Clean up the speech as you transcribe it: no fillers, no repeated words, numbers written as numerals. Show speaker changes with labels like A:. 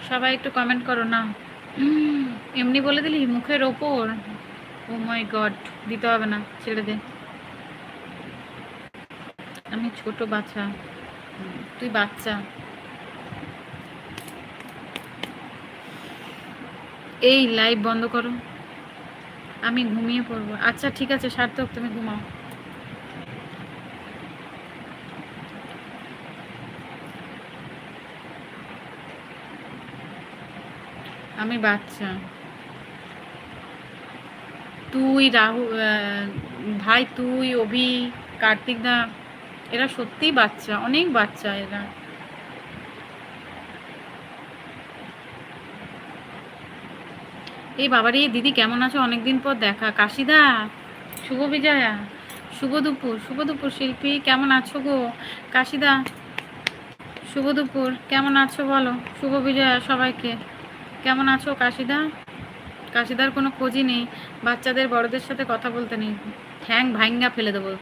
A: সবাই একটু কমেন্ট করো না। এমনি বলে দিলি মুখের ওপর। ও মাই গড, দিতে হবে না, ছেড়ে দে। আমি ছোট বাচ্চা, তুই বাচ্চা। এই লাইভ বন্ধ করো, আমি ঘুমিয়ে পড়বো। আচ্ছা ঠিক আছে সার্থক, তুমি ঘুমাও। আমি বাচ্চা, তুই রাহুল, ভাই তুই, অভি, কার্তিক দা, এরা সত্যিই বাচ্চা, অনেক বাচ্চা এরা। এই বাবারে দিদি কেমন আছো, অনেকদিন পর দেখা। কাশিদা, শুভ বিজয়া, শুভ দুপুর, শুভ দুপুর। শিল্পী কেমন আছো গো? কাশিদা শুভ দুপুর, কেমন আছো বলো। শুভ বিজয়া সবাইকে, কেমন আছো কাশিদা? কাশিদার কোনো খোঁজই নেই, বাচ্চাদের বড়দের সাথে কথা বলতে নেই, ঠ্যাং ভাঙ্গা ফেলে দেবো।